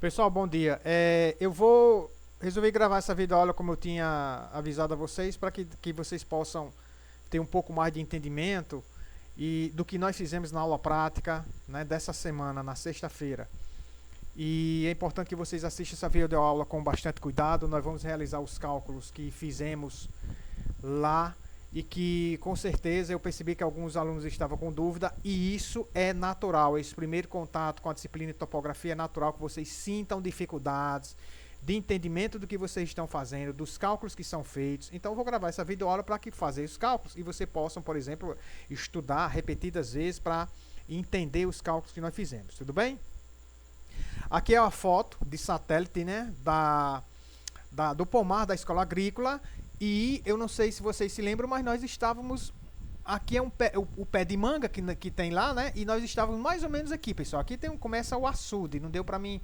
Pessoal, bom dia. Eu vou resolver gravar essa videoaula como eu tinha avisado a vocês, para que vocês possam ter um pouco mais de entendimento e do que nós fizemos na aula prática, né, dessa semana, na sexta-feira. E é importante que vocês assistam essa videoaula com bastante cuidado. Nós vamos realizar os cálculos que fizemos lá e que com certeza eu percebi que alguns alunos estavam com dúvida, e isso é natural. Esse primeiro contato com a disciplina de topografia é natural que vocês sintam dificuldades de entendimento do que vocês estão fazendo, dos cálculos que são feitos. Então eu vou gravar essa videoaula para que fazer os cálculos e vocês possam, por exemplo, estudar repetidas vezes para entender os cálculos que nós fizemos. Tudo bem? Aqui é a foto de satélite, né, do pomar da escola agrícola. E eu não sei se vocês se lembram, mas nós estávamos... Aqui é o pé de manga que tem lá, né? E nós estávamos mais ou menos aqui, pessoal. Aqui começa o açude. Não deu para mim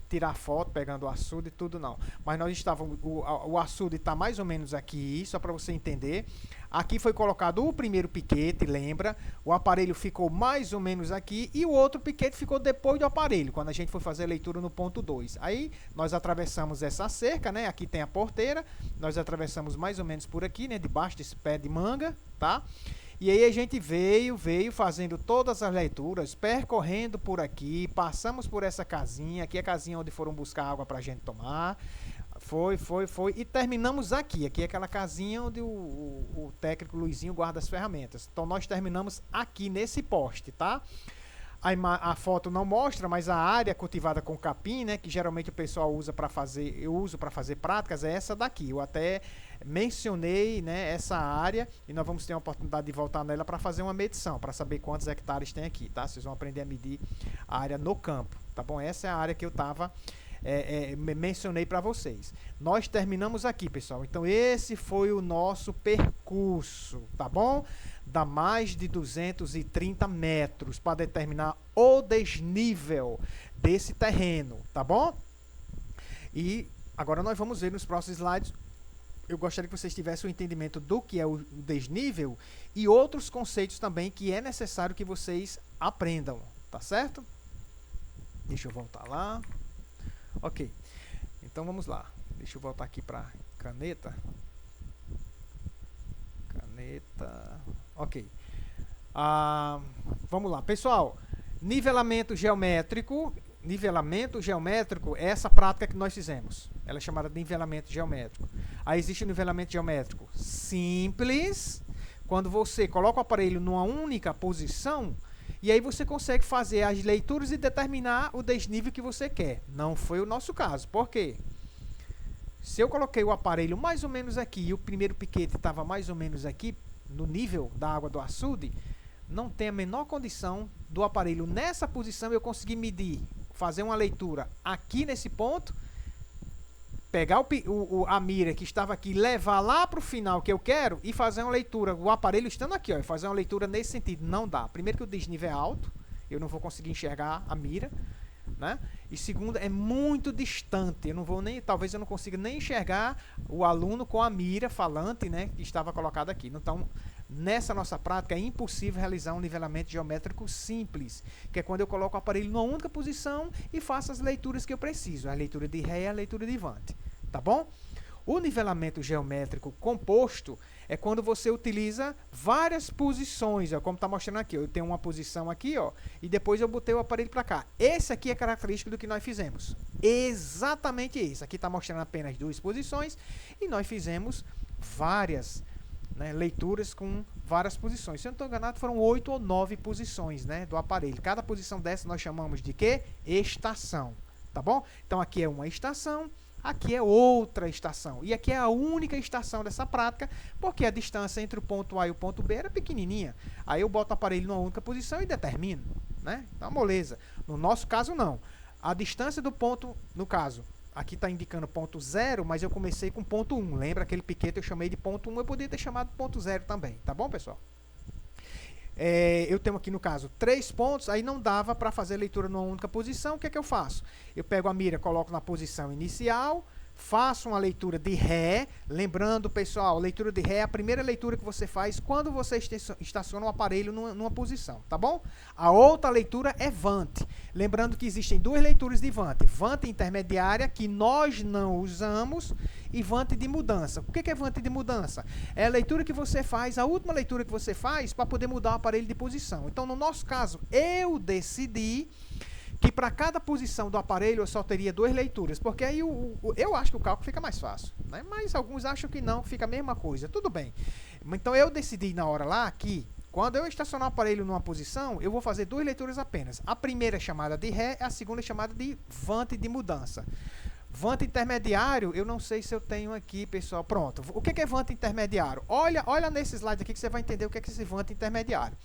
tirar foto pegando o açude e tudo, não. Mas nós estávamos... O açude está mais ou menos aqui, só para você entender. Aqui foi colocado o primeiro piquete, lembra? O aparelho ficou mais ou menos aqui. E o outro piquete ficou depois do aparelho, quando a gente foi fazer a leitura no ponto 2. Aí nós atravessamos essa cerca, né? Aqui tem a porteira. Nós atravessamos mais ou menos por aqui, né? Debaixo desse pé de manga, tá? E aí a gente veio fazendo todas as leituras, percorrendo por aqui, passamos por essa casinha, aqui é a casinha onde foram buscar água pra gente tomar. Foi, e terminamos aqui. Aqui é aquela casinha onde o técnico Luizinho guarda as ferramentas. Então nós terminamos aqui nesse poste, tá? A foto não mostra, mas a área cultivada com capim, né, que geralmente o pessoal usa para fazer, eu uso para fazer práticas, é essa daqui. Eu até mencionei, né, essa área e nós vamos ter a oportunidade de voltar nela para fazer uma medição, para saber quantos hectares tem aqui, tá? Vocês vão aprender a medir a área no campo, tá bom? Essa é a área que eu estava mencionei para vocês. Nós terminamos aqui, pessoal. Então esse foi o nosso percurso, tá bom? Dá mais de 230 metros para determinar o desnível desse terreno, tá bom? E agora nós vamos ver nos próximos slides. Eu gostaria que vocês tivessem um entendimento do que é o desnível e outros conceitos também que é necessário que vocês aprendam, tá certo? Deixa eu voltar lá. Ok, então vamos lá. Deixa eu voltar aqui para caneta. Ok. Vamos lá, pessoal. Nivelamento geométrico é essa prática que nós fizemos. Ela é chamada de nivelamento geométrico. Aí existe o nivelamento geométrico simples, quando você coloca o aparelho numa única posição, e aí você consegue fazer as leituras e determinar o desnível que você quer. Não foi o nosso caso. Por quê? Se eu coloquei o aparelho mais ou menos aqui e o primeiro piquete estava mais ou menos aqui, no nível da água do açude, não tem a menor condição do aparelho nessa posição eu conseguir medir, fazer uma leitura aqui nesse ponto, pegar a mira que estava aqui, levar lá para o final que eu quero e fazer uma leitura, o aparelho estando aqui, ó, e fazer uma leitura nesse sentido. Não dá. Primeiro que o desnível é alto, eu não vou conseguir enxergar a mira, né? E segundo, é muito distante, talvez eu não consiga nem enxergar o aluno com a mira falante, né, que estava colocada aqui. Então, nessa nossa prática, é impossível realizar um nivelamento geométrico simples, que é quando eu coloco o aparelho numa única posição e faço as leituras que eu preciso, a leitura de ré e a leitura de vante, tá bom? O nivelamento geométrico composto é quando você utiliza várias posições, ó, como está mostrando aqui. Eu tenho uma posição aqui, ó, e depois eu botei o aparelho para cá. Esse aqui é característico do que nós fizemos. Exatamente isso. Aqui está mostrando apenas duas posições e nós fizemos várias, né, leituras com várias posições. Se eu não estou enganado, foram 8 ou 9 posições, né, do aparelho. Cada posição dessa nós chamamos de quê? Estação. Tá bom? Então aqui é uma estação. Aqui é outra estação. E aqui é a única estação dessa prática, porque a distância entre o ponto A e o ponto B era pequenininha. Aí eu boto o aparelho numa única posição e determino, né? Então, moleza. No nosso caso, não. A distância do ponto, no caso, aqui está indicando ponto 0, mas eu comecei com ponto 1. Lembra aquele piquete eu chamei de ponto 1? Eu poderia ter chamado ponto 0 também. Tá bom, pessoal? Eu tenho aqui, no caso, 3 pontos, aí não dava para fazer a leitura numa única posição. O que é que eu faço? Eu pego a mira, coloco na posição inicial, faço uma leitura de Ré. Lembrando, pessoal, leitura de Ré é a primeira leitura que você faz quando você estaciona o aparelho numa posição, tá bom? A outra leitura é Vante. Lembrando que existem duas leituras de Vante. Vante intermediária, que nós não usamos, e Vante de mudança. O que é Vante de mudança? É a leitura que você faz, a última leitura que você faz para poder mudar o aparelho de posição. Então, no nosso caso, eu decidi que para cada posição do aparelho eu só teria duas leituras, porque aí eu acho que o cálculo fica mais fácil, né? Mas alguns acham que não, fica a mesma coisa, tudo bem. Então eu decidi na hora lá que, quando eu estacionar o aparelho numa posição, eu vou fazer duas leituras apenas. A primeira é chamada de Ré, a segunda é chamada de Vante de mudança. Vante intermediário, eu não sei se eu tenho aqui, pessoal. Pronto. O que é Vante intermediário? Olha nesse slide aqui que você vai entender o que é esse Vante intermediário.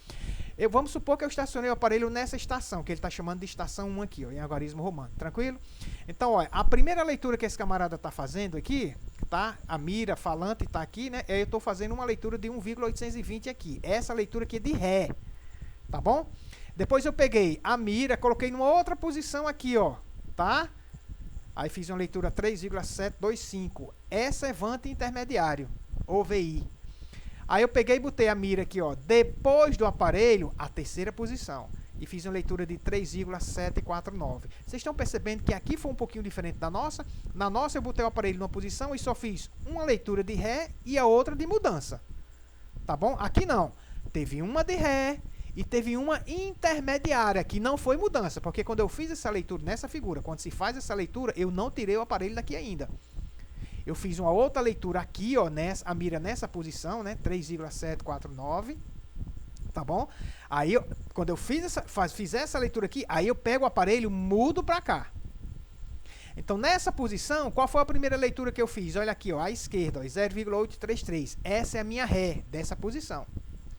Vamos supor que eu estacionei o aparelho nessa estação, que ele está chamando de estação 1 aqui, ó, em algarismo romano, tranquilo? Então, ó, a primeira leitura que esse camarada está fazendo aqui, tá? A mira falante está aqui, né? Eu estou fazendo uma leitura de 1,820 aqui. Essa leitura aqui é de Ré, tá bom? Depois eu peguei a mira, coloquei numa outra posição aqui, ó, tá? Aí fiz uma leitura 3,725. Essa é Vante intermediário, ou VI. Aí eu peguei e botei a mira aqui, ó, depois do aparelho, a terceira posição. E fiz uma leitura de 3,749. Vocês estão percebendo que aqui foi um pouquinho diferente da nossa? Na nossa eu botei o aparelho numa posição e só fiz uma leitura de Ré e a outra de mudança. Tá bom? Aqui não. Teve uma de Ré e teve uma intermediária, que não foi mudança. Porque quando eu fiz essa leitura nessa figura, quando se faz essa leitura, eu não tirei o aparelho daqui ainda. Eu fiz uma outra leitura aqui, ó, a mira nessa posição, né, 3,749, tá bom? Aí, quando eu fiz essa leitura aqui, aí eu pego o aparelho, mudo para cá. Então, nessa posição, qual foi a primeira leitura que eu fiz? Olha aqui, ó, à esquerda, 0,833. Essa é a minha Ré dessa posição.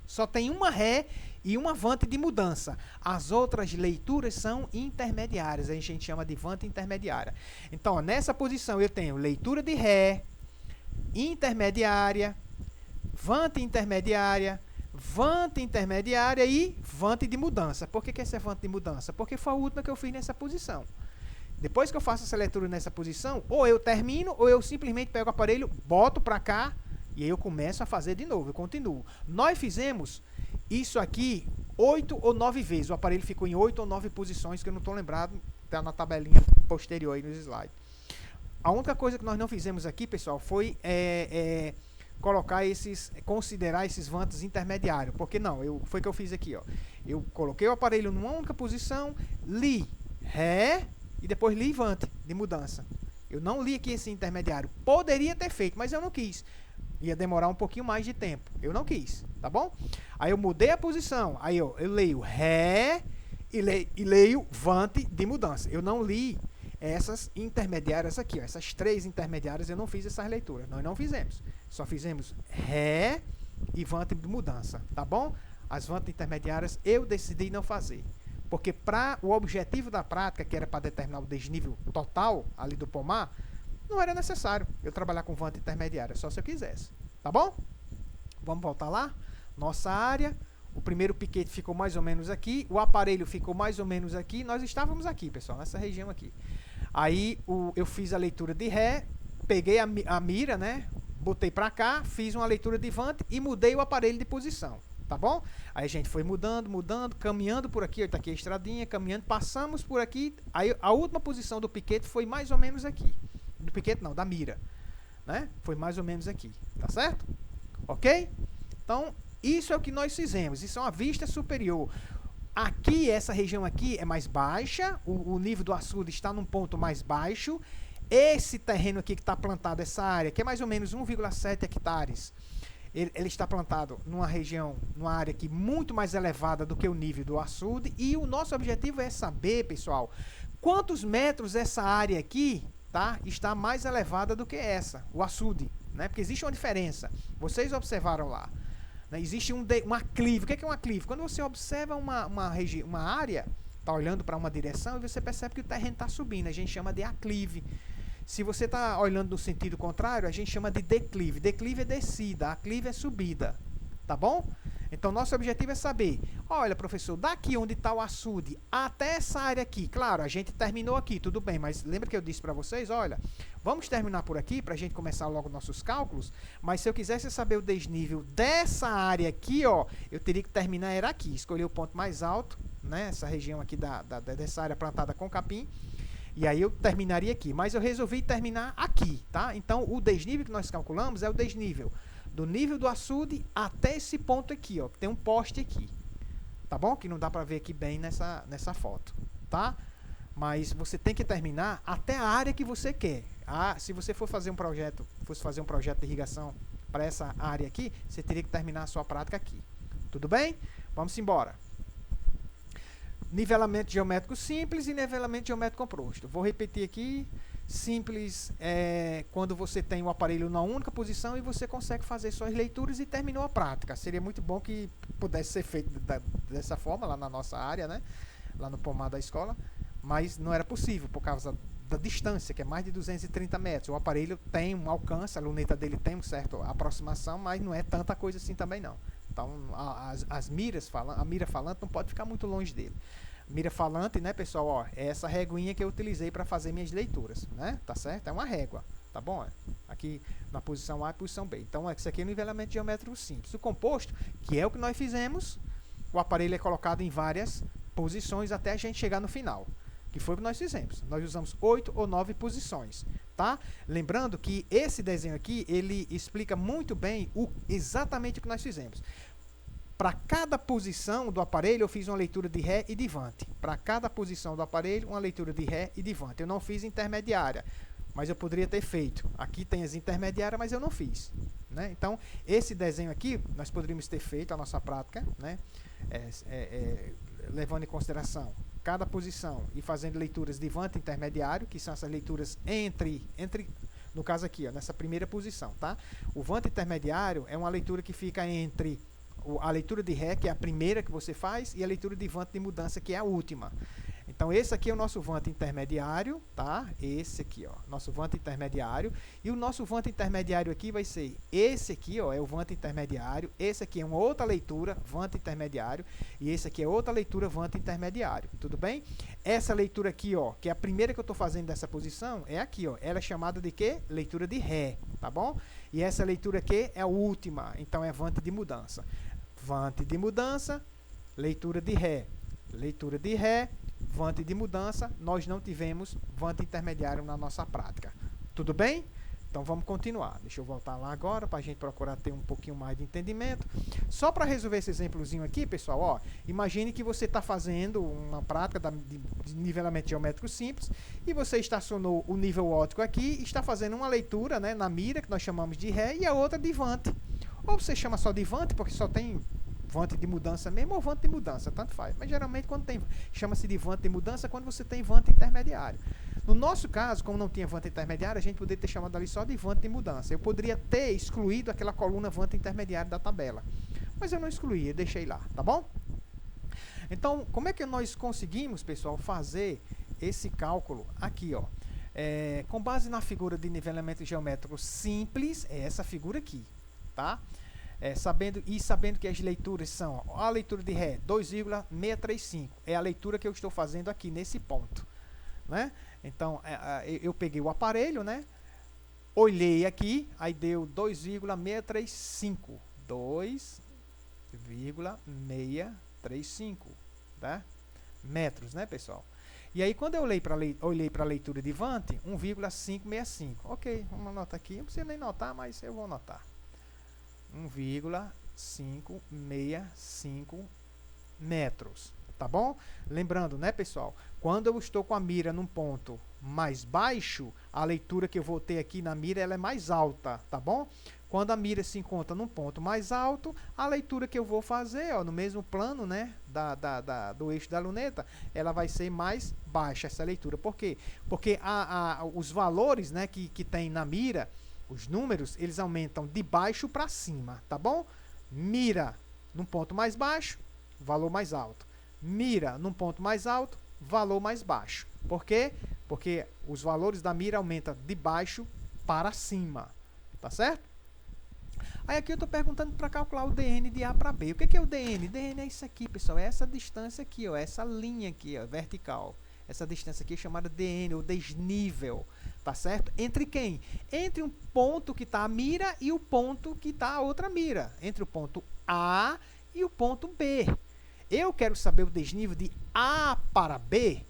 Só tem uma Ré e uma Vante de mudança. As outras leituras são intermediárias. A gente chama de Vante intermediária. Então, ó, nessa posição eu tenho leitura de Ré, intermediária, Vante intermediária, Vante intermediária e Vante de mudança. Por que essa é Vante de mudança? Porque foi a última que eu fiz nessa posição. Depois que eu faço essa leitura nessa posição, ou eu termino, ou eu simplesmente pego o aparelho, boto para cá, e aí eu começo a fazer de novo, eu continuo. Nós fizemos isso aqui 8 ou 9 vezes. O aparelho ficou em 8 ou 9 posições, que eu não estou lembrado, está na tabelinha posterior aí nos slides. A única coisa que nós não fizemos aqui, pessoal, foi considerar esses vantes intermediários. Porque não, foi o que eu fiz aqui, ó. Eu coloquei o aparelho numa única posição, li Ré e depois li Vante de mudança. Eu não li aqui esse intermediário. Poderia ter feito, mas eu não quis. Ia demorar um pouquinho mais de tempo. Eu não quis, tá bom? Aí eu mudei a posição. Aí eu leio Ré e leio Vante de mudança. Eu não li essas intermediárias aqui, ó. Essas três intermediárias eu não fiz essas leituras. Nós não fizemos. Só fizemos Ré e Vante de mudança, tá bom? As Vante intermediárias eu decidi não fazer. Porque para o objetivo da prática, que era para determinar o desnível total ali do pomar, não era necessário eu trabalhar com Vante intermediária, só se eu quisesse. Tá bom? Vamos voltar lá. Nossa área. O primeiro piquete ficou mais ou menos aqui. O aparelho ficou mais ou menos aqui. Nós estávamos aqui, pessoal, nessa região aqui. Aí eu fiz a leitura de Ré. Peguei a mira, né? Botei para cá. Fiz uma leitura de Vante e mudei o aparelho de posição. Tá bom? Aí a gente foi mudando, caminhando por aqui. Tá aqui a estradinha, caminhando. Passamos por aqui. Aí a última posição do piquete foi mais ou menos aqui. Do piquete não, da mira, né? Foi mais ou menos aqui, tá certo? Ok? Então, isso é o que nós fizemos. Isso é uma vista superior. Aqui, essa região aqui é mais baixa. O nível do açude está num ponto mais baixo. Esse terreno aqui que está plantado, essa área, que é mais ou menos 1,7 hectares, ele está plantado numa região, numa área aqui muito mais elevada do que o nível do açude. E o nosso objetivo é saber, pessoal, quantos metros essa área aqui está mais elevada do que essa, o açude, né? Porque existe uma diferença. Vocês observaram lá, né? Existe um aclive. O que é um aclive? Quando você observa uma área, está olhando para uma direção e você percebe que o terreno está subindo, a gente chama de aclive. Se você está olhando no sentido contrário, a gente chama de declive. Declive é descida, aclive é subida, tá bom? Então, nosso objetivo é saber, olha, professor, daqui onde está o açude até essa área aqui, claro, a gente terminou aqui, tudo bem, mas lembra que eu disse para vocês, olha, vamos terminar por aqui para a gente começar logo nossos cálculos, mas se eu quisesse saber o desnível dessa área aqui, ó, eu teria que terminar, era aqui, escolher o ponto mais alto, né, essa região aqui dessa área plantada com capim, e aí eu terminaria aqui, mas eu resolvi terminar aqui, tá? Então, o desnível que nós calculamos é o desnível do nível do açude até esse ponto aqui, ó, que tem um poste aqui, tá bom? Que não dá para ver aqui bem nessa foto, tá? Mas você tem que terminar até a área que você quer. Se você fosse fazer um projeto de irrigação para essa área aqui, você teria que terminar a sua prática aqui. Tudo bem? Vamos embora. Nivelamento geométrico simples e nivelamento geométrico composto. Vou repetir aqui. Simples é quando você tem o aparelho na única posição e você consegue fazer suas leituras e terminou a prática. Seria muito bom que pudesse ser feito dessa forma lá na nossa área, né? Lá no pomar da escola, mas não era possível por causa da distância, que é mais de 230 metros. O aparelho tem um alcance, a luneta dele tem uma certa aproximação, mas não é tanta coisa assim também não. Então, as miras, a mira falante não pode ficar muito longe dele. Mira falante, né, pessoal, ó, é essa reguinha que eu utilizei para fazer minhas leituras, né, tá certo? É uma régua, tá bom? Aqui na posição A e posição B. Então, isso aqui é o nivelamento geométrico simples. O composto, que é o que nós fizemos, o aparelho é colocado em várias posições até a gente chegar no final, que foi o que nós fizemos. Nós usamos 8 ou 9 posições, tá? Lembrando que esse desenho aqui, ele explica muito bem exatamente o que nós fizemos. Para cada posição do aparelho, eu fiz uma leitura de ré e de vante. Para cada posição do aparelho, uma leitura de ré e de vante. Eu não fiz intermediária, mas eu poderia ter feito. Aqui tem as intermediárias, mas eu não fiz, né? Então, esse desenho aqui, nós poderíamos ter feito a nossa prática, né? Levando em consideração cada posição e fazendo leituras de vante intermediário, que são essas leituras entre no caso aqui, ó, nessa primeira posição, tá? O vante intermediário é uma leitura que fica entre a leitura de ré, que é a primeira que você faz, e a leitura de vante de mudança, que é a última. Então, esse aqui é o nosso vante intermediário, tá? Esse aqui, ó, nosso vante intermediário. E o nosso vante intermediário aqui vai ser esse aqui, ó, é o vante intermediário. Esse aqui é uma outra leitura, vante intermediário. E esse aqui é outra leitura, vante intermediário. Tudo bem? Essa leitura aqui, ó, que é a primeira que eu estou fazendo dessa posição, é aqui, ó. Ela é chamada de quê? Leitura de ré, tá bom? E essa leitura aqui é a última, então é vante de mudança. Vante de mudança, leitura de ré, vante de mudança, nós não tivemos vante intermediário na nossa prática. Tudo bem? Então vamos continuar. Deixa eu voltar lá agora para a gente procurar ter um pouquinho mais de entendimento. Só para resolver esse exemplozinho aqui, pessoal, ó, imagine que você está fazendo uma prática de nivelamento geométrico simples e você estacionou o nível óptico aqui e está fazendo uma leitura, né, na mira, que nós chamamos de ré, e a outra de vante. Ou você chama só de vante, porque só tem vante de mudança mesmo, ou vante de mudança, tanto faz. Mas geralmente quando tem, chama-se de vante de mudança quando você tem vante intermediário. No nosso caso, como não tinha vante intermediário, a gente poderia ter chamado ali só de vante de mudança. Eu poderia ter excluído aquela coluna vante intermediário da tabela. Mas eu não excluí, eu deixei lá, tá bom? Então, como é que nós conseguimos, pessoal, fazer esse cálculo aqui, ó? Com base na figura de nivelamento geométrico simples, é essa figura aqui, tá? Sabendo que as leituras são, a leitura de ré 2,635, é a leitura que eu estou fazendo aqui nesse ponto, né? Então, eu peguei o aparelho, né? Olhei aqui, aí deu 2,635, 2,635, tá? Metros, né, pessoal? E aí, quando eu olhei para a leitura de vante, 1,565. Ok, vamos anotar aqui, não precisa nem notar, mas eu vou anotar. 1,565 metros, tá bom? Lembrando, né, pessoal, quando eu estou com a mira num ponto mais baixo, a leitura que eu vou ter aqui na mira, ela é mais alta, tá bom? Quando a mira se encontra num ponto mais alto, a leitura que eu vou fazer, ó, no mesmo plano, né, do eixo da luneta, ela vai ser mais baixa, essa leitura. Por quê? Porque os valores, né, que tem na mira, os números, eles aumentam de baixo para cima, tá bom? Mira num ponto mais baixo, valor mais alto. Mira num ponto mais alto, valor mais baixo. Por quê? Porque os valores da mira aumentam de baixo para cima, tá certo? Aí aqui eu estou perguntando para calcular o DN de A para B. O que é o DN? DN é isso aqui, pessoal. É essa distância aqui, ó, essa linha aqui, ó, vertical. Essa distância aqui é chamada DN, ou desnível, tá certo? Entre quem? Entre um ponto que está a mira e o ponto que está a outra mira. Entre o ponto A e o ponto B. Eu quero saber o desnível de A para B.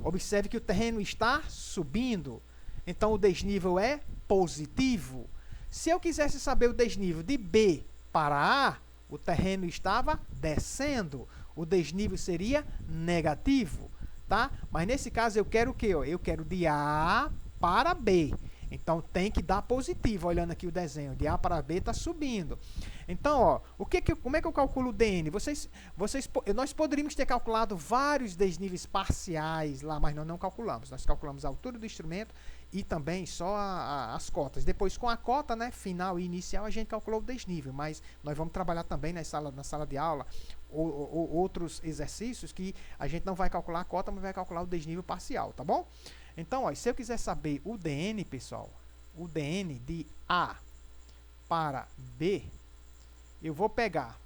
Observe que o terreno está subindo. Então, o desnível é positivo. Se eu quisesse saber o desnível de B para A, o terreno estava descendo. O desnível seria negativo, tá? Mas nesse caso eu quero o quê? Eu quero de A para B. Então, tem que dar positivo, olhando aqui o desenho. De A para B está subindo. Então, ó, como é que eu calculo o DN? Nós poderíamos ter calculado vários desníveis parciais lá, mas nós não calculamos. Nós calculamos a altura do instrumento e também só as cotas. Depois, com a cota, né, final e inicial, a gente calculou o desnível. Mas nós vamos trabalhar também na sala de aula ou outros exercícios que a gente não vai calcular a cota, mas vai calcular o desnível parcial, tá bom? Então, ó, se eu quiser saber o DN, pessoal, o DN de A para B, eu vou pegar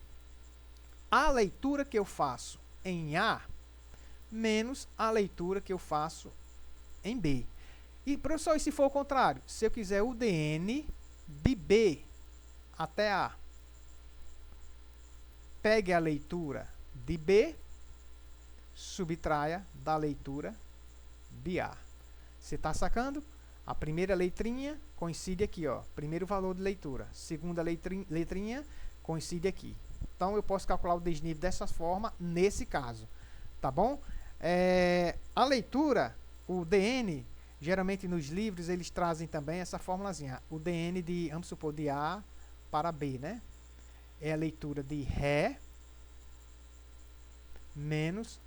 a leitura que eu faço em A menos a leitura que eu faço em B. E, professor, e se for o contrário? Se eu quiser o DN de B até A, pegue a leitura de B, subtraia da leitura de A. Você está sacando? A primeira letrinha coincide aqui, ó, primeiro valor de leitura. Segunda letrinha coincide aqui. Então, eu posso calcular o desnível dessa forma, nesse caso. Tá bom? A leitura, o DN, geralmente nos livros, eles trazem também essa formulazinha. O DN de, vamos supor, de A para B, né? É a leitura de Ré menos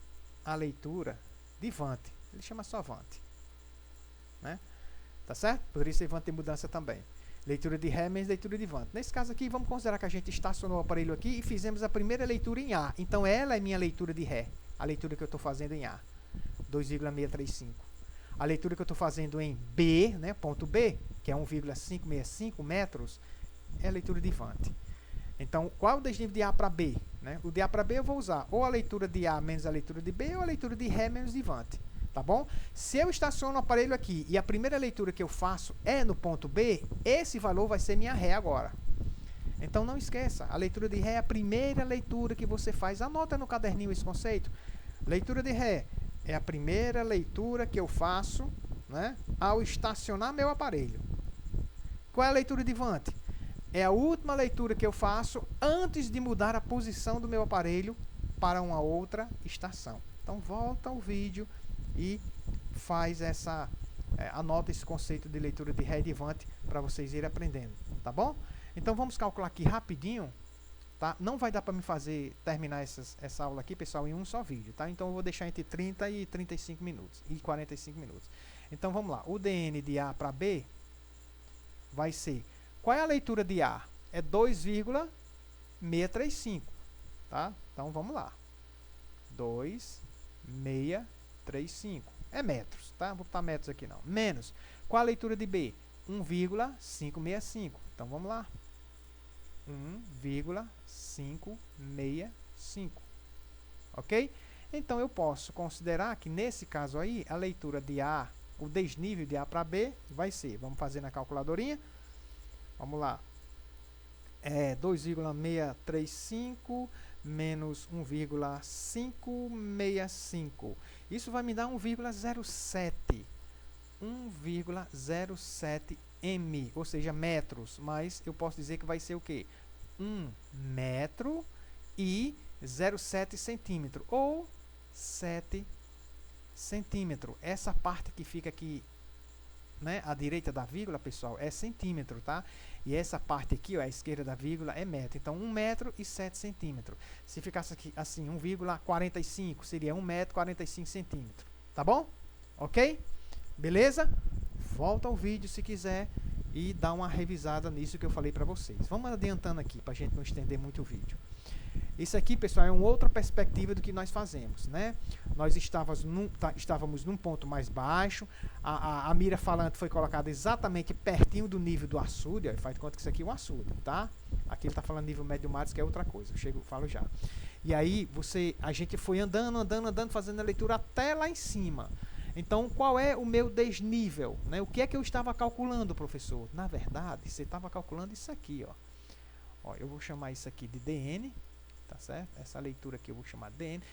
a leitura de Vante. Ele chama só Vante. Né? Tá certo? Poderia ser Vante de mudança também. Leitura de Ré menos leitura de Vante. Nesse caso aqui, vamos considerar que a gente estacionou o aparelho aqui e fizemos a primeira leitura em A. Então, ela é minha leitura de Ré. A leitura que eu estou fazendo em A. 2,635. A leitura que eu estou fazendo em B, né, ponto B, que é 1,565 metros, é a leitura de Vante. Então, qual é o desnível de A para B? Né? O de A para B eu vou usar ou a leitura de A menos a leitura de B ou a leitura de Ré menos de Vante. Tá bom? Se eu estaciono o aparelho aqui e a primeira leitura que eu faço é no ponto B, esse valor vai ser minha Ré agora. Então, não esqueça, a leitura de Ré é a primeira leitura que você faz. Anota no caderninho esse conceito. Leitura de Ré é a primeira leitura que eu faço, né, ao estacionar meu aparelho. Qual é a leitura de Vante? É a última leitura que eu faço antes de mudar a posição do meu aparelho para uma outra estação. Então, volta ao vídeo e faz anota esse conceito de leitura de Ré e de Vante para vocês irem aprendendo, tá bom? Então, vamos calcular aqui rapidinho, tá? Não vai dar para me terminar essa aula aqui, pessoal, em um só vídeo, tá? Então, eu vou deixar entre 30 e 35 minutos, e 45 minutos. Então, vamos lá. O DN de A para B vai ser... Qual é a leitura de A? É 2,635, tá? Então, vamos lá. 2,635. É metros, tá? Vou botar metros aqui não. Menos. Qual a leitura de B? 1,565. Então, vamos lá. 1,565. Ok? Então, eu posso considerar que, nesse caso aí, a leitura de A, o desnível de A para B, vai ser, vamos fazer na calculadorinha. Vamos lá. 2,635 menos 1,565. Isso vai me dar 1,07. 1,07 m, ou seja, metros. Mas eu posso dizer que vai ser o quê? 1 metro e 0,7 centímetro. Ou 7 centímetros. Essa parte que fica aqui, né, à direita da vírgula, pessoal, é centímetro, tá? E essa parte aqui, ó, à esquerda da vírgula, é metro. Então, 1 metro e 7 centímetros. Se ficasse aqui assim, 1,45, seria 1 metro e 45 centímetros. Tá bom? Ok? Beleza? Volta ao vídeo se quiser e dá uma revisada nisso que eu falei para vocês. Vamos adiantando aqui, para a gente não estender muito o vídeo. Isso aqui, pessoal, é uma outra perspectiva do que nós fazemos, né? Nós estávamos num ponto mais baixo, a mira falante foi colocada exatamente pertinho do nível do açude, ó, faz de conta que isso aqui é um açude, tá? Aqui ele está falando nível médio do mar, que é outra coisa, falo já. E aí, a gente foi andando, fazendo a leitura até lá em cima. Então, qual é o meu desnível, né? O que é que eu estava calculando, professor? Na verdade, você estava calculando isso aqui, ó. Ó, eu vou chamar isso aqui de DN, tá certo? Essa leitura aqui eu vou chamar de DN.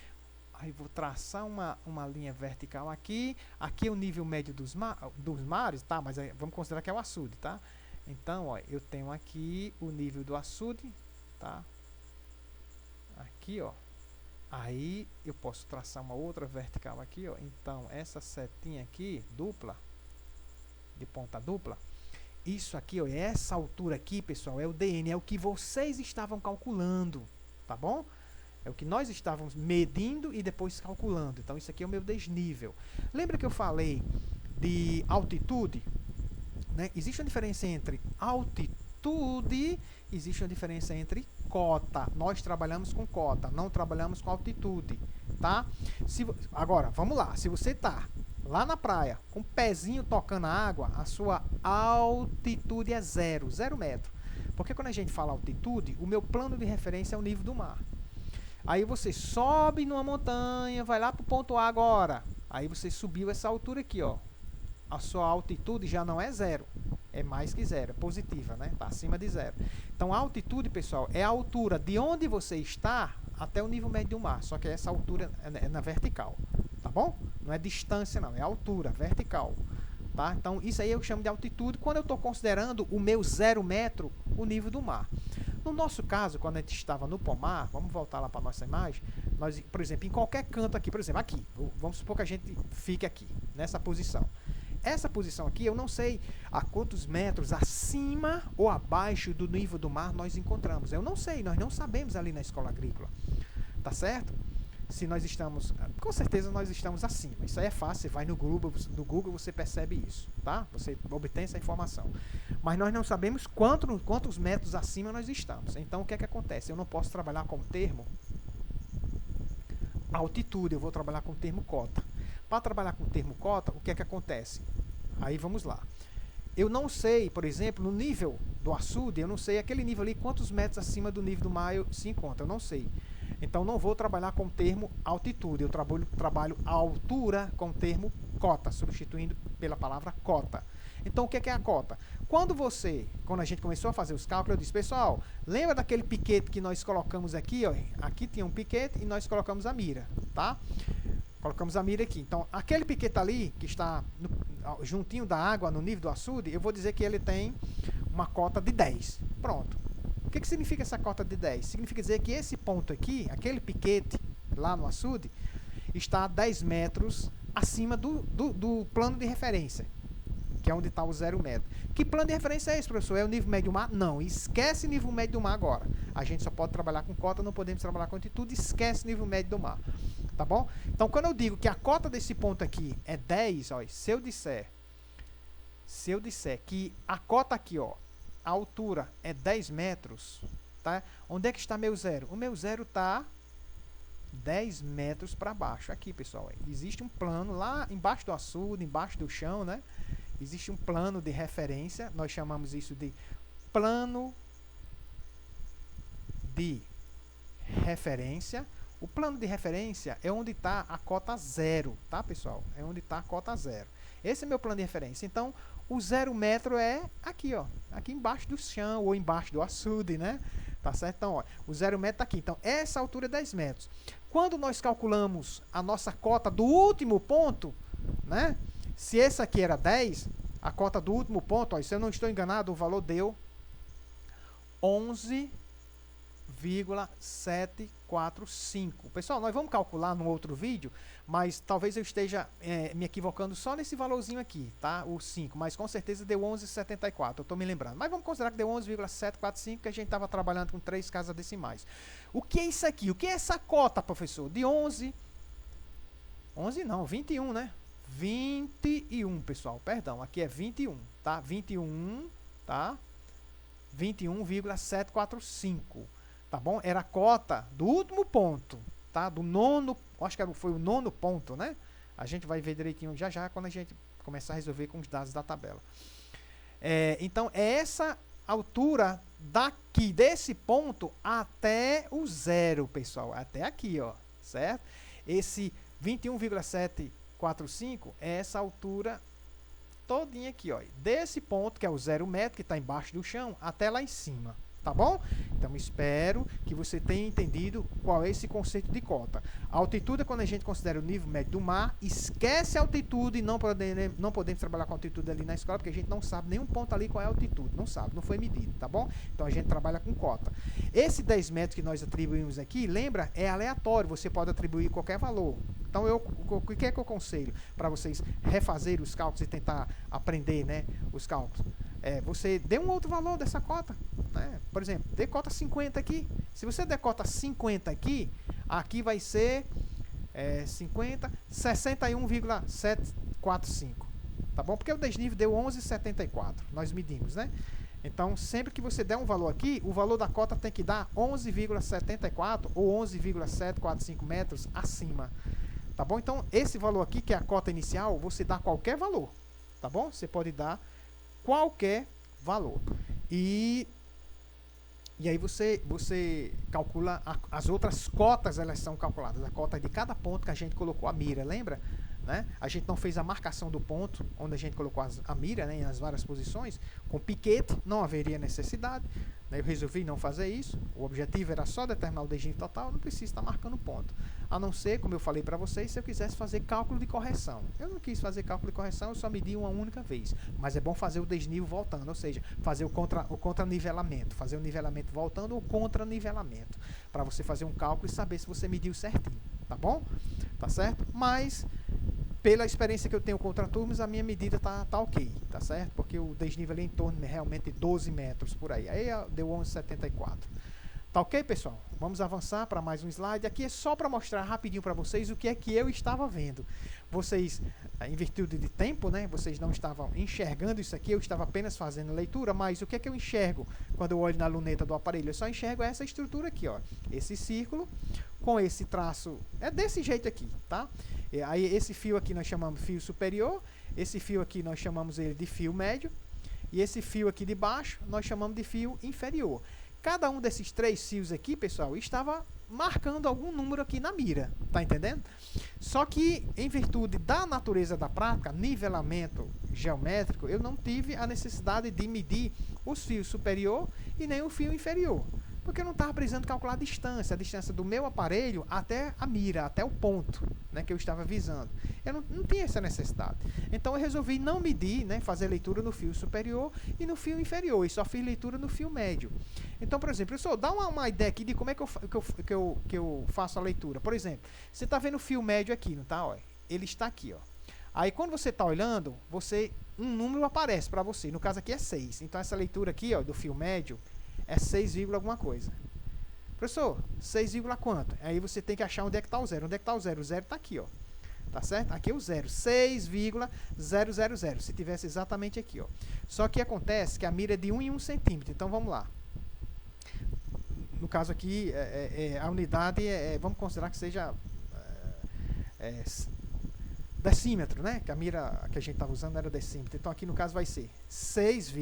Aí vou traçar uma linha vertical aqui. Aqui é o nível médio dos mares, tá? Mas aí, vamos considerar que é o açude, tá? Então, ó, eu tenho aqui o nível do açude, tá? Aqui, ó. Aí eu posso traçar uma outra vertical aqui, ó. Então, essa setinha aqui, dupla, de ponta dupla, isso aqui, ó, essa altura aqui, pessoal, é o DN, é o que vocês estavam calculando, tá bom? É o que nós estávamos medindo e depois calculando. Então, isso aqui é o meu desnível. Lembra que eu falei de altitude? Né? Existe uma diferença entre altitude, existe uma diferença entre cota. Nós trabalhamos com cota, não trabalhamos com altitude, tá? Agora, vamos lá. Se você está lá na praia, com o pezinho tocando a água, a sua altitude é 0 metro. Porque quando a gente fala altitude, o meu plano de referência é o nível do mar. Aí você sobe numa montanha, vai lá para o ponto A agora. Aí você subiu essa altura aqui, ó. A sua altitude já não é 0. É mais que 0, é positiva, né? Está acima de 0. Então, a altitude, pessoal, é a altura de onde você está até o nível médio do mar. Só que essa altura é na vertical, tá bom? Não é distância, não. É altura, vertical. Tá? Então, isso aí eu chamo de altitude quando eu estou considerando o meu 0 metro, o nível do mar. No nosso caso, quando a gente estava no pomar, vamos voltar lá para a nossa imagem, nós, por exemplo, em qualquer canto aqui, por exemplo, aqui, vamos supor que a gente fique aqui, nessa posição. Essa posição aqui, eu não sei a quantos metros acima ou abaixo do nível do mar nós encontramos. Eu não sei, nós não sabemos ali na escola agrícola. Tá certo? Se nós estamos, com certeza nós estamos acima. Isso aí é fácil, você vai no Google você percebe isso, tá? Você obtém essa informação. Mas nós não sabemos quantos metros acima nós estamos. Então, o que é que acontece? Eu não posso trabalhar com o termo altitude, eu vou trabalhar com o termo cota. Para trabalhar com o termo cota, o que é que acontece? Aí vamos lá. Eu não sei, por exemplo, no nível do açude, eu não sei aquele nível ali, quantos metros acima do nível do mar se encontra, eu não sei. Então, não vou trabalhar com o termo altitude, eu trabalho a altura com o termo cota, substituindo pela palavra cota. Então, o que é a cota? Quando a gente começou a fazer os cálculos, eu disse, pessoal, lembra daquele piquete que nós colocamos aqui? Ó? Aqui tinha um piquete e nós colocamos a mira, tá? Colocamos a mira aqui. Então, aquele piquete ali, que está juntinho da água, no nível do açude, eu vou dizer que ele tem uma cota de 10. Pronto. O que significa essa cota de 10? Significa dizer que esse ponto aqui, aquele piquete lá no açude, está a 10 metros acima do plano de referência, que é onde está o 0 metro. Que plano de referência é esse, professor? É o nível médio do mar? Não, esquece nível médio do mar agora. A gente só pode trabalhar com cota, não podemos trabalhar com altitude, esquece nível médio do mar. Tá bom? Então, quando eu digo que a cota desse ponto aqui é 10, ó, se eu disser que a cota aqui, ó, a altura é 10 metros, tá? Onde é que está meu zero? O meu zero está 10 metros para baixo. Aqui, pessoal, existe um plano lá embaixo do açude, embaixo do chão, né? Existe um plano de referência, nós chamamos isso de plano de referência. O plano de referência é onde está a cota 0, tá, pessoal? É onde está a cota 0. Esse é meu plano de referência. Então, o 0 metro é aqui, ó, aqui embaixo do chão ou embaixo do açude, né? Tá certo? Então, ó, o 0 metro está aqui. Então, essa altura é 10 metros. Quando nós calculamos a nossa cota do último ponto, né? Se esse aqui era 10, a cota do último ponto, ó, se eu não estou enganado, o valor deu 11,745. Pessoal, nós vamos calcular no outro vídeo, mas talvez eu esteja me equivocando só nesse valorzinho aqui, tá? O 5, mas com certeza deu 11,74, eu estou me lembrando. Mas vamos considerar que deu 11,745, que a gente estava trabalhando com 3 casas decimais. O que é isso aqui? O que é essa cota, professor? De 11 não, 21, né? 21, pessoal, perdão, aqui é 21, tá? 21, tá? 21,745, tá bom? Era a cota do último ponto, tá? Do nono, acho que foi o nono ponto, né? A gente vai ver direitinho já já quando a gente começar a resolver com os dados da tabela. Então, é essa altura daqui, desse ponto até o zero, pessoal. Até aqui, ó, certo? Esse 21,745 é essa altura todinha aqui, ó. Desse ponto, que é o 0 metro, que está embaixo do chão, até lá em cima. Tá bom? Então, espero que você tenha entendido qual é esse conceito de cota. A altitude é quando a gente considera o nível médio do mar, esquece a altitude e não podemos trabalhar com altitude ali na escola, porque a gente não sabe nenhum ponto ali qual é a altitude. Não sabe, não foi medido, tá bom? Então, a gente trabalha com cota. Esse 10 metros que nós atribuímos aqui, lembra? É aleatório, você pode atribuir qualquer valor. Então, o que é que eu aconselho para vocês refazerem os cálculos e tentar aprender, né, os cálculos? Você dê um outro valor dessa cota, né? Por exemplo, dê cota 50 aqui. Se você der cota 50 aqui, aqui vai ser 50, 61,745. Tá bom? Porque o desnível deu 11,74. Nós medimos, né? Então, sempre que você der um valor aqui, o valor da cota tem que dar 11,74 ou 11,745 metros acima. Tá bom? Então, esse valor aqui, que é a cota inicial, você dá qualquer valor. Tá bom? Você pode dar qualquer valor. E aí você calcula as outras cotas, elas são calculadas. A cota de cada ponto que a gente colocou a mira, lembra? Né? A gente não fez a marcação do ponto onde a gente colocou a mira, né, nas várias posições. Com piquete não haveria necessidade, né? Eu resolvi não fazer isso. O objetivo era só determinar o desnível total, não precisa estar marcando ponto. A não ser, como eu falei para vocês, se eu quisesse fazer cálculo de correção. Eu não quis fazer cálculo de correção, eu só medi uma única vez. Mas é bom fazer o desnível voltando, ou seja, fazer o contranivelamento, fazer o nivelamento voltando ou contranivelamento, para você fazer um cálculo e saber se você mediu certinho, tá bom? Tá certo? Mas pela experiência que eu tenho com ultraturmas, a minha medida tá ok, tá certo? Porque o desnível ali em torno de realmente 12 metros por aí. Aí deu 11,74. Tá ok, pessoal? Vamos avançar para mais um slide. Aqui é só para mostrar rapidinho para vocês o que é que eu estava vendo. Vocês, em virtude de tempo, né? Vocês não estavam enxergando isso aqui, eu estava apenas fazendo leitura, mas o que é que eu enxergo quando eu olho na luneta do aparelho? Eu só enxergo essa estrutura aqui, ó. Esse círculo com esse traço, é desse jeito aqui, tá? Aí esse fio aqui nós chamamos fio superior, esse fio aqui nós chamamos ele de fio médio, e esse fio aqui de baixo nós chamamos de fio inferior. Cada um desses três fios aqui, pessoal, estava marcando algum número aqui na mira, tá entendendo? Só que, em virtude da natureza da prática, nivelamento geométrico, eu não tive a necessidade de medir os fios superior e nem o fio inferior. Porque eu não estava precisando calcular a distância do meu aparelho até a mira, até o ponto, né, que eu estava visando. Eu não tinha essa necessidade. Então eu resolvi não medir, né, fazer leitura no fio superior e no fio inferior, e só fiz leitura no fio médio. Então, por exemplo, professor, dá uma ideia aqui de como é que eu faço a leitura. Por exemplo, você está vendo o fio médio aqui, não está? Ele está aqui, ó. Aí quando você está olhando, um número aparece para você. No caso aqui é 6. Então essa leitura aqui, ó, do fio médio é 6, alguma coisa. Professor, 6, quanto? Aí você tem que achar onde é que está o zero. Onde é que está o zero? O zero está aqui, ó. Tá certo? Aqui é o zero. 6,000. Se tivesse exatamente aqui, ó. Só que acontece que a mira é de 1 em 1 centímetro. Então vamos lá. No caso aqui, a unidade vamos considerar que seja decímetro, né? Que a mira que a gente estava usando era decímetro. Então aqui no caso vai ser 6,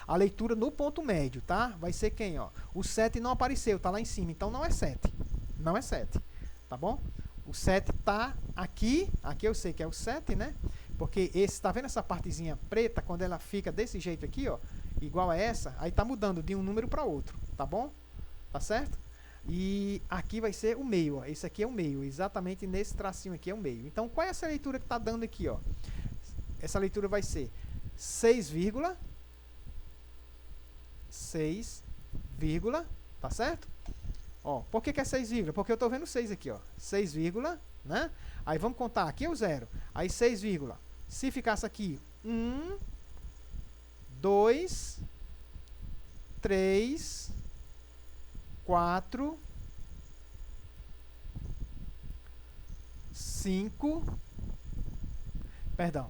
a leitura no ponto médio, tá? Vai ser quem, ó? O 7 não apareceu, tá lá em cima, então não é 7. Não é 7, tá bom? O 7 tá aqui eu sei que é o 7, né? Porque tá vendo essa partezinha preta, quando ela fica desse jeito aqui, ó, igual a essa, aí tá mudando de um número para outro, tá bom? Tá certo? E aqui vai ser o meio, ó. Esse aqui é o meio, exatamente nesse tracinho aqui é o meio. Então, qual é essa leitura que está dando aqui, ó? Essa leitura vai ser 6, tá certo? Ó, por que é 6, porque eu estou vendo 6 aqui, ó. 6, né? Aí vamos contar, aqui é o zero. Aí 6, se ficasse aqui 1, 2, 3, 4, 5, perdão,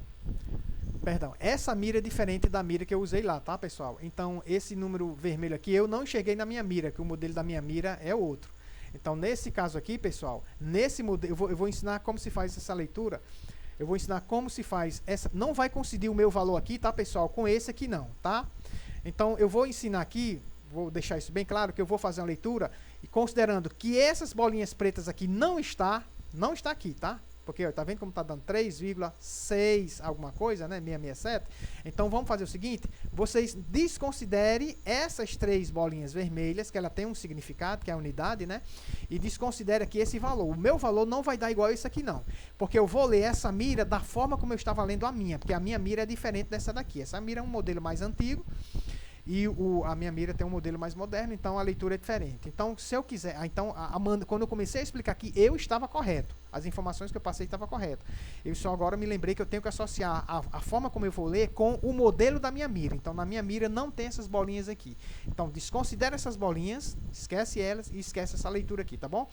Perdão, essa mira é diferente da mira que eu usei lá, tá, pessoal? Então, esse número vermelho aqui eu não enxerguei na minha mira, que o modelo da minha mira é outro. Então, nesse caso aqui, pessoal, nesse modelo, eu vou ensinar como se faz essa leitura. Eu vou ensinar como se faz essa... Não vai coincidir o meu valor aqui, tá, pessoal? Com esse aqui não, tá? Então, eu vou ensinar aqui, vou deixar isso bem claro, que eu vou fazer uma leitura, e considerando que essas bolinhas pretas aqui não está aqui, tá? Porque, ó, tá vendo como tá dando 3,6 alguma coisa, né? 667. Então, vamos fazer o seguinte. Vocês desconsiderem essas 3 bolinhas vermelhas, que ela tem um significado, que é a unidade, né? E desconsidere aqui esse valor. O meu valor não vai dar igual a isso aqui, não. Porque eu vou ler essa mira da forma como eu estava lendo a minha. Porque a minha mira é diferente dessa daqui. Essa mira é um modelo mais antigo. E a minha mira tem um modelo mais moderno, então a leitura é diferente. Então, se eu quiser... Então, quando eu comecei a explicar aqui, eu estava correto. As informações que eu passei estavam corretas. Eu só agora me lembrei que eu tenho que associar a forma como eu vou ler com o modelo da minha mira. Então, na minha mira não tem essas bolinhas aqui. Então, desconsidera essas bolinhas, esquece elas e esquece essa leitura aqui, tá bom?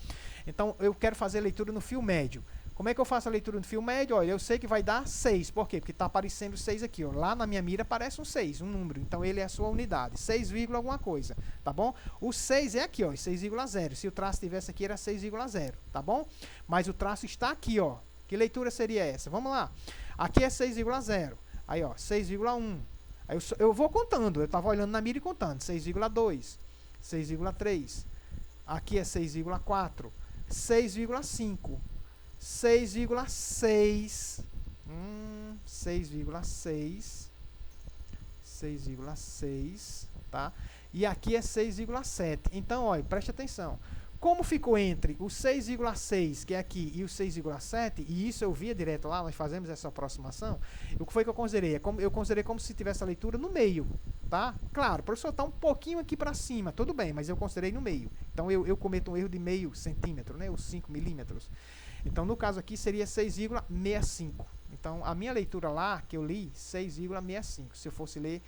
Então, eu quero fazer a leitura no fio médio. Como é que eu faço a leitura no fio médio? Olha, eu sei que vai dar 6. Por quê? Porque está aparecendo 6 aqui. Ó. Lá na minha mira aparece um 6, um número. Então, ele é a sua unidade. 6, alguma coisa. Tá bom? O 6 é aqui, ó, 6,0. Se o traço estivesse aqui, era 6,0. Tá bom? Mas o traço está aqui, ó. Que leitura seria essa? Vamos lá. Aqui é 6,0. Aí, ó, 6,1. Aí eu vou contando. Eu estava olhando na mira e contando. 6,2. 6,3. Aqui é 6,4. 6,5. 6,6, 6,6, tá? E aqui é 6,7. Então, olha, preste atenção. Como ficou entre o 6,6, que é aqui, e o 6,7, e isso eu via direto lá, nós fazemos essa aproximação, o que foi que eu considerei? Eu considerei como se tivesse a leitura no meio, tá? Claro, o professor está um pouquinho aqui para cima, tudo bem, mas eu considerei no meio. Então, eu cometo um erro de meio centímetro, né? Ou 5 milímetros. Então, no caso aqui, seria 6,65. Então, a minha leitura lá, que eu li, 6,65. Se eu fosse ler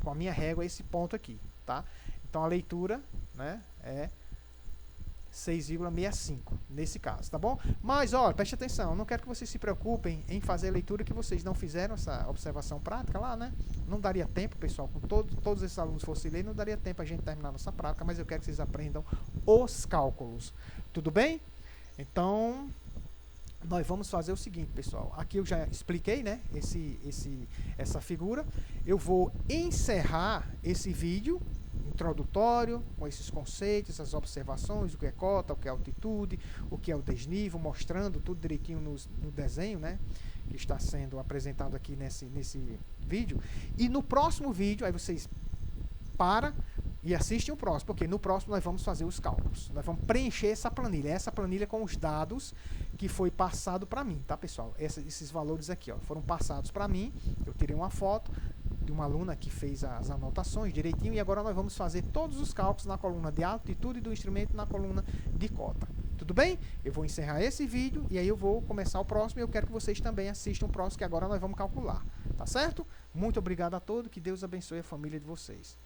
com a minha régua, esse ponto aqui, tá? Então, a leitura, né, é 6,65, nesse caso, tá bom? Mas, olha, preste atenção, eu não quero que vocês se preocupem em fazer a leitura que vocês não fizeram, essa observação prática lá, né? Não daria tempo, pessoal, com todos esses alunos fossem ler, não daria tempo a gente terminar nossa prática, mas eu quero que vocês aprendam os cálculos. Tudo bem? Então, nós vamos fazer o seguinte, pessoal. Aqui eu já expliquei, né, essa figura. Eu vou encerrar esse vídeo introdutório, com esses conceitos, essas observações, o que é cota, o que é altitude, o que é o desnível, mostrando tudo direitinho no desenho, né, que está sendo apresentado aqui nesse vídeo. E no próximo vídeo, aí vocês param e assistem o próximo, porque no próximo nós vamos fazer os cálculos. Nós vamos preencher essa planilha com os dados que foi passado para mim, tá, pessoal? Esses valores aqui, ó, foram passados para mim. Eu tirei uma foto de uma aluna que fez as anotações direitinho, e agora nós vamos fazer todos os cálculos na coluna de altitude do instrumento, na coluna de cota. Tudo bem? Eu vou encerrar esse vídeo e aí eu vou começar o próximo, e eu quero que vocês também assistam o próximo, que agora nós vamos calcular. Tá certo? Muito obrigado a todos, que Deus abençoe a família de vocês.